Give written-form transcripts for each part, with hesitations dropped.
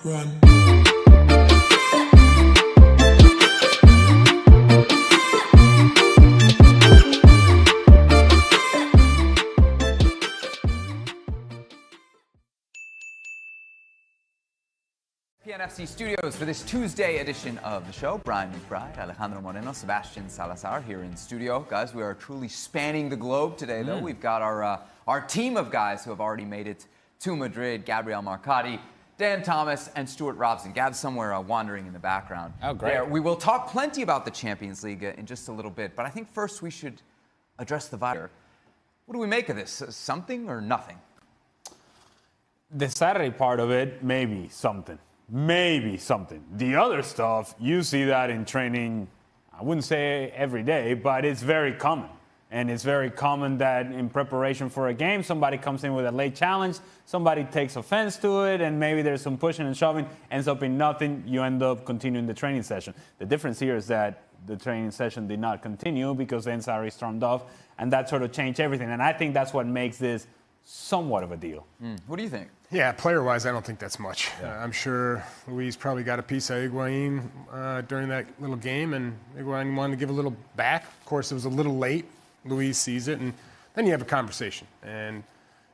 Run. PNFC Studios for this Tuesday edition of the show. Brian McBride, Alejandro Moreno, Sebastian Salazar here in studio. Guys, we are truly spanning the globe today, though. We've got our team of guys who have already made it to Madrid. Gabriel Marcotti, Dan Thomas, and Stuart Robson. Gab's somewhere wandering in the background. Oh, great. There. We will talk plenty about the Champions League in just a little bit, but I think first we should address the virus. What do we make of this? Something or nothing? The Saturday part of it, maybe something. Maybe something. The other stuff, you see that in training, I wouldn't say every day, but it's very common. And it's very common that in preparation for a game, somebody comes in with a late challenge, somebody takes offense to it, and maybe there's some pushing and shoving, ends up in nothing, you end up continuing the training session. The difference here is that the training session did not continue because then Sarri stormed off, and that sort of changed everything. And I think that's what makes this somewhat of a deal. What do you think? Yeah, player-wise, I don't think that's much. I'm sure Luis probably got a piece of Higuain during that little game, and Higuain wanted to give a little back. Of course, it was a little late. Luis sees it, and then you have a conversation. And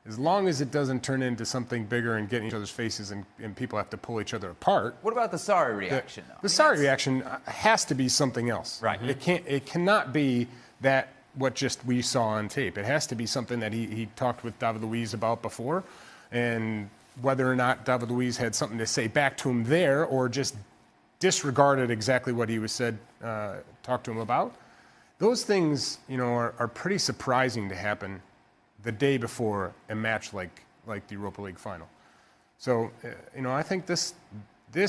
as long as it doesn't turn into something bigger and get in each other's faces and people have to pull each other apart. What about the Sarri reaction, though? The Sarri reaction has to be something else. Right. It cannot be that what just we saw on tape. It has to be something that he talked with David Luiz about before. And whether or not David Luiz had something to say back to him there or just disregarded exactly what he was said, talked to him about, those things, are pretty surprising to happen the day before a match like the Europa League final. So, I think this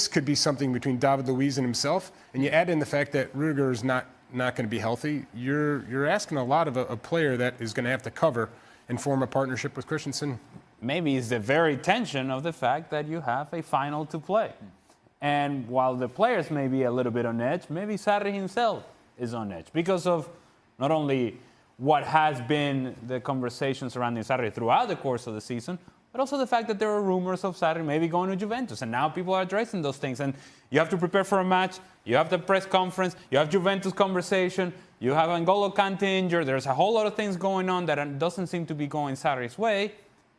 could be something between David Luiz and himself, and you add in the fact that Rudiger is not going to be healthy. You're asking a lot of a player that is going to have to cover and form a partnership with Christensen. Maybe it's the very tension of the fact that you have a final to play. And while the players may be a little bit on edge, maybe Sarri himself is on edge because of not only what has been the conversation surrounding Sarri throughout the course of the season, but also the fact that there are rumors of Sarri maybe going to Juventus. And now people are addressing those things. And you have to prepare for a match. You have the press conference. You have Juventus conversation. You have N'Golo Kante injured. There's a whole lot of things going on that doesn't seem to be going Sarri's way.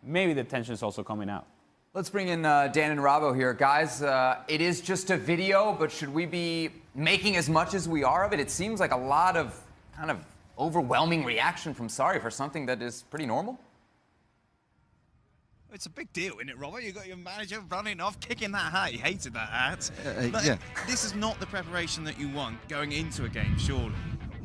Maybe the tension is also coming out. Let's bring in Dan and Rabo here. Guys, it is just a video, but should we be making as much as we are of it? It seems like a lot of kind of overwhelming reaction from Sarri for something that is pretty normal. It's a big deal, isn't it, Robert? You've got your manager running off, kicking that hat. He hated that hat. Yeah. This is not the preparation that you want going into a game, surely.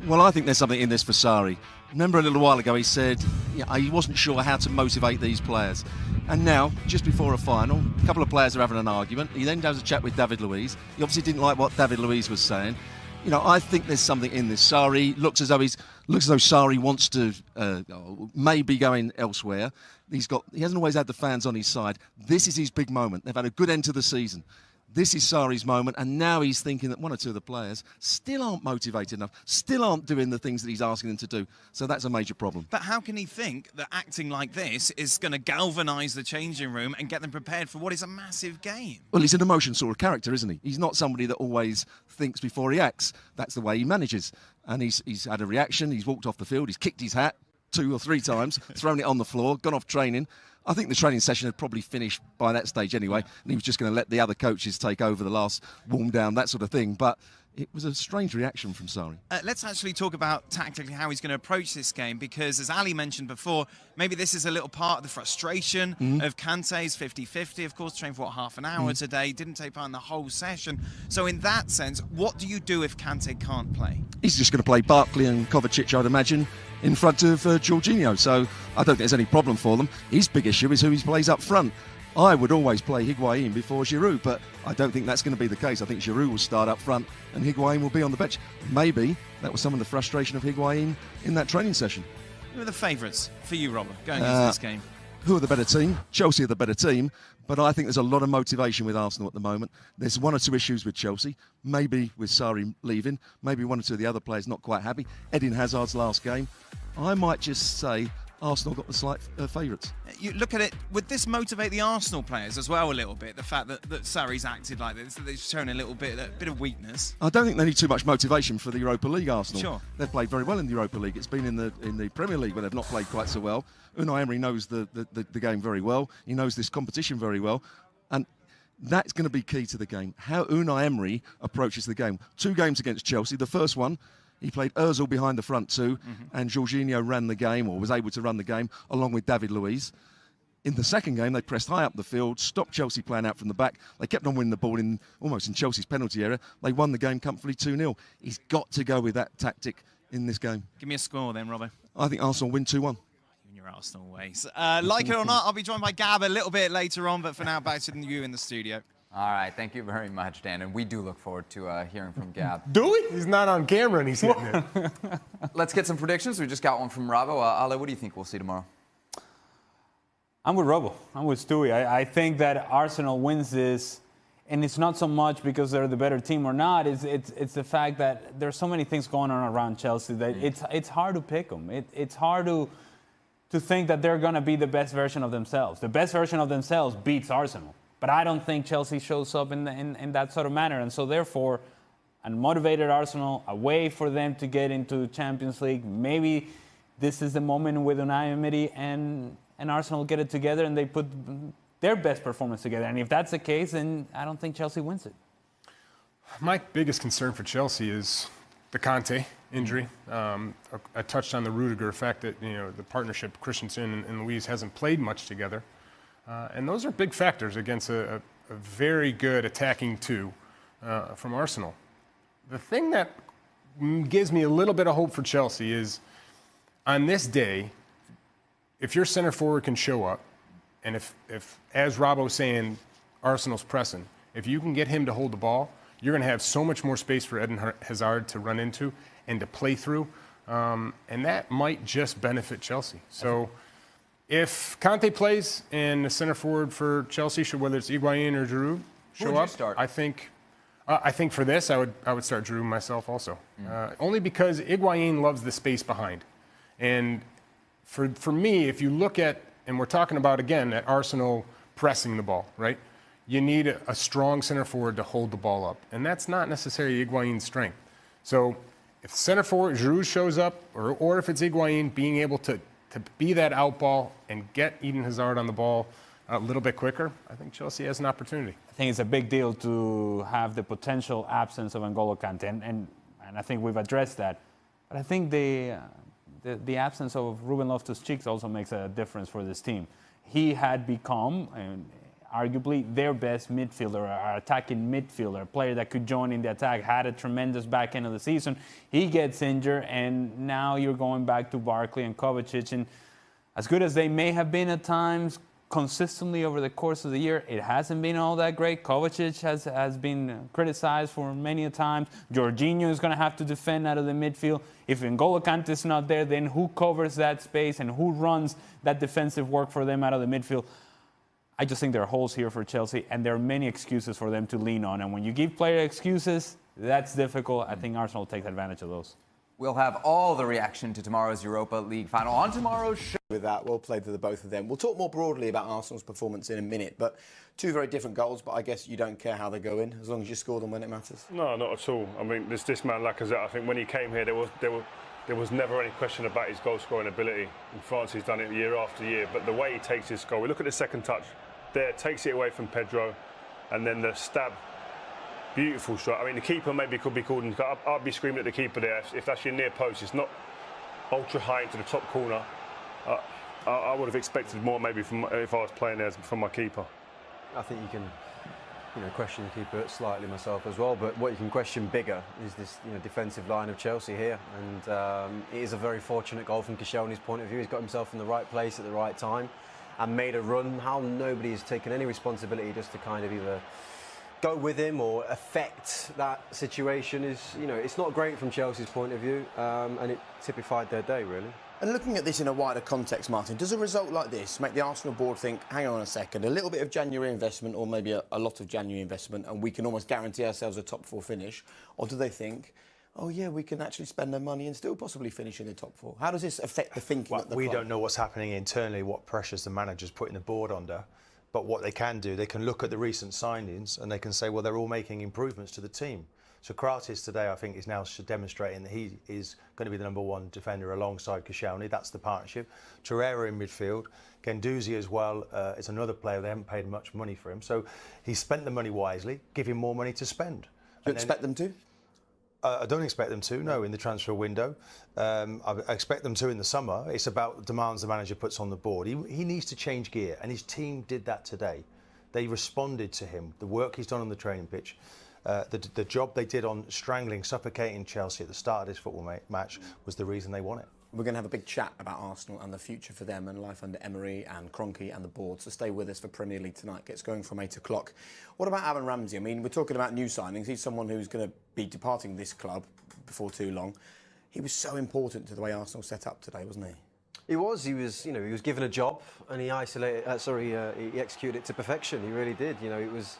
Well, I think there's something in this for Sarri. Remember a little while ago he said he wasn't sure how to motivate these players. And now, just before a final, a couple of players are having an argument. He then does a chat with David Luiz. He obviously didn't like what David Luiz was saying. I think there's something in this. Sarri looks as though Sarri wants to maybe going elsewhere. He hasn't always had the fans on his side. This is his big moment. They've had a good end to the season. This is Sarri's moment, and now he's thinking that one or two of the players still aren't motivated enough, still aren't doing the things that he's asking them to do. So that's a major problem. But how can he think that acting like this is going to galvanise the changing room and get them prepared for what is a massive game? Well, he's an emotion sort of character, isn't he? He's not somebody that always thinks before he acts. That's the way he manages. And he's had a reaction, he's walked off the field, he's kicked his hat 2 or 3 times, thrown it on the floor, gone off training. I think the training session had probably finished by that stage anyway, and he was just going to let the other coaches take over the last warm down, that sort of thing. But it was a strange reaction from Sarri. Let's actually talk about tactically how he's going to approach this game, because as Ali mentioned before, maybe this is a little part of the frustration of Kante's 50-50. Of course, trained for half an hour today, didn't take part in the whole session. So in that sense, what do you do if Kante can't play? He's just going to play Barkley and Kovacic, I'd imagine, in front of Jorginho. So I don't think there's any problem for them. His big issue is who he plays up front. I would always play Higuain before Giroud, but I don't think that's going to be the case. I think Giroud will start up front and Higuain will be on the bench. Maybe that was some of the frustration of Higuain in that training session. Who are the favourites for you, Robert, going into this game? Who are the better team? Chelsea are the better team, but I think there's a lot of motivation with Arsenal at the moment. There's 1 or 2 issues with Chelsea, maybe with Sarri leaving, maybe 1 or 2 of the other players not quite happy. Eden Hazard's last game. I might just say Arsenal got the slight favourites. You look at it, would this motivate the Arsenal players as well a little bit? The fact that Sarri's acted like this, that they've shown a bit of weakness. I don't think they need too much motivation for the Europa League, Arsenal. Sure. They've played very well in the Europa League. It's been in the Premier League where they've not played quite so well. Unai Emery knows the game very well. He knows this competition very well. And that's going to be key to the game, how Unai Emery approaches the game. 2 games against Chelsea. The first one, he played Ozil behind the front 2, and Jorginho ran the game, or was able to run the game, along with David Luiz. In the second game, they pressed high up the field, stopped Chelsea playing out from the back. They kept on winning the ball almost in Chelsea's penalty area. They won the game comfortably 2-0. He's got to go with that tactic in this game. Give me a score then, Robbo. I think Arsenal win 2-1. In your Arsenal ways. Like it or not, I'll be joined by Gab a little bit later on, but for now, back to you in the studio. All right, thank you very much, Dan, and we do look forward to hearing from Gab. Do we? He's not on camera and he's hitting it. Let's get some predictions. We just got one from Robbo. Ale, what do you think we'll see tomorrow? I'm with Robbo. I'm with Stewie. I think that Arsenal wins this, and it's not so much because they're the better team or not. It's the fact that there's so many things going on around Chelsea that it's hard to pick them. It's hard to think that they're going to be the best version of themselves. The best version of themselves beats Arsenal. But I don't think Chelsea shows up in that sort of manner. And so, therefore, a motivated Arsenal, a way for them to get into Champions League. Maybe this is the moment with Unai Emery and Arsenal get it together and they put their best performance together. And if that's the case, then I don't think Chelsea wins it. My biggest concern for Chelsea is the Conte injury. I touched on the Rudiger effect that, the partnership, Christensen and Luiz hasn't played much together. And those are big factors against a very good attacking 2 from Arsenal. The thing that gives me a little bit of hope for Chelsea is on this day, if your center forward can show up, and if as Robbo's saying, Arsenal's pressing, if you can get him to hold the ball, you're going to have so much more space for Eden Hazard to run into and to play through. And that might just benefit Chelsea. So if Conte plays and the center forward for Chelsea, whether it's Higuain or Giroud, show up, start? I think for this, I would start Giroud myself also. Only because Higuain loves the space behind. And for me, if you look at, and we're talking about, again, at Arsenal pressing the ball, right? You need a strong center forward to hold the ball up. And that's not necessarily Higuain's strength. So if center forward Giroud shows up, or if it's Higuain being able to be that out ball and get Eden Hazard on the ball a little bit quicker, I think Chelsea has an opportunity. I think it's a big deal to have the potential absence of N'Golo Kante, and I think we've addressed that. But I think the absence of Ruben Loftus-Cheek also makes a difference for this team. He had become, arguably, their best midfielder, or attacking midfielder, a player that could join in the attack, had a tremendous back end of the season. He gets injured, and now you're going back to Barkley and Kovacic. And as good as they may have been at times, consistently over the course of the year, it hasn't been all that great. Kovacic has been criticized for many a times. Jorginho is going to have to defend out of the midfield. If N'Golo Kante is not there, then who covers that space and who runs that defensive work for them out of the midfield? I just think there are holes here for Chelsea, and there are many excuses for them to lean on. And when you give players excuses, that's difficult. I think Arsenal takes advantage of those. We'll have all the reaction to tomorrow's Europa League final on tomorrow's show. With that, well played to the both of them. We'll talk more broadly about Arsenal's performance in a minute, but 2 very different goals, but I guess you don't care how they go in, as long as you score them when it matters. No, not at all. I mean, this man Lacazette, I think when he came here, there was never any question about his goal-scoring ability. In France, he's done it year after year, but the way he takes his goal, we look at the second touch, there, takes it away from Pedro, and then the stab. Beautiful shot. I mean, the keeper maybe could be called, and I'd be screaming at the keeper there. If that's your near post, it's not ultra high into the top corner. I would have expected more maybe from if I was playing there from my keeper. I think you can, question the keeper slightly myself as well. But what you can question bigger is this, defensive line of Chelsea here, and it is a very fortunate goal from Koscielny's point of view. He's got himself in the right place at the right time and made a run. How nobody has taken any responsibility just to kind of either go with him or affect that situation is, it's not great from Chelsea's point of view, and it typified their day, really. And looking at this in a wider context, Martin, does a result like this make the Arsenal board think, hang on a second, a little bit of January investment or maybe a lot of January investment and we can almost guarantee ourselves a top 4 finish? Or do they think, oh yeah, we can actually spend our money and still possibly finish in the top 4? How does this affect the thinking at the We club? don't know what's happening internally, what pressures the manager's putting the board under. But what they can do, they can look at the recent signings and they can say, well, they're all making improvements to the team. So Kratis today, I think, is now demonstrating that he is going to be the #1 defender alongside Koscielny. That's the partnership. Torreira in midfield. Guendouzi as well is another player. They haven't paid much money for him. So he's spent the money wisely, give him more money to spend. Do you expect them to? I don't expect them to, no, in the transfer window. I expect them to in the summer. It's about demands the manager puts on the board. He needs to change gear, and his team did that today. They responded to him, the work he's done on the training pitch. The job they did on strangling, suffocating Chelsea at the start of this football match was the reason they won it. We're going to have a big chat about Arsenal and the future for them and life under Emery and Kroenke and the board. So stay with us for Premier League tonight. Gets going from 8 o'clock. What about Aaron Ramsey? I mean, we're talking about new signings. He's someone who's going to be departing this club before too long. He was so important to the way Arsenal set up today, wasn't he? He was, he was given a job and he he executed it to perfection. He really did. It was,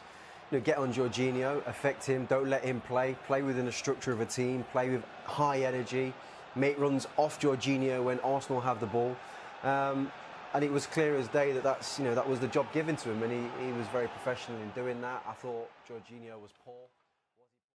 get on Jorginho, affect him, don't let him play within the structure of a team, play with high energy, make runs off Jorginho when Arsenal have the ball. And it was clear as day that that was the job given to him, and he was very professional in doing that. I thought Jorginho was poor.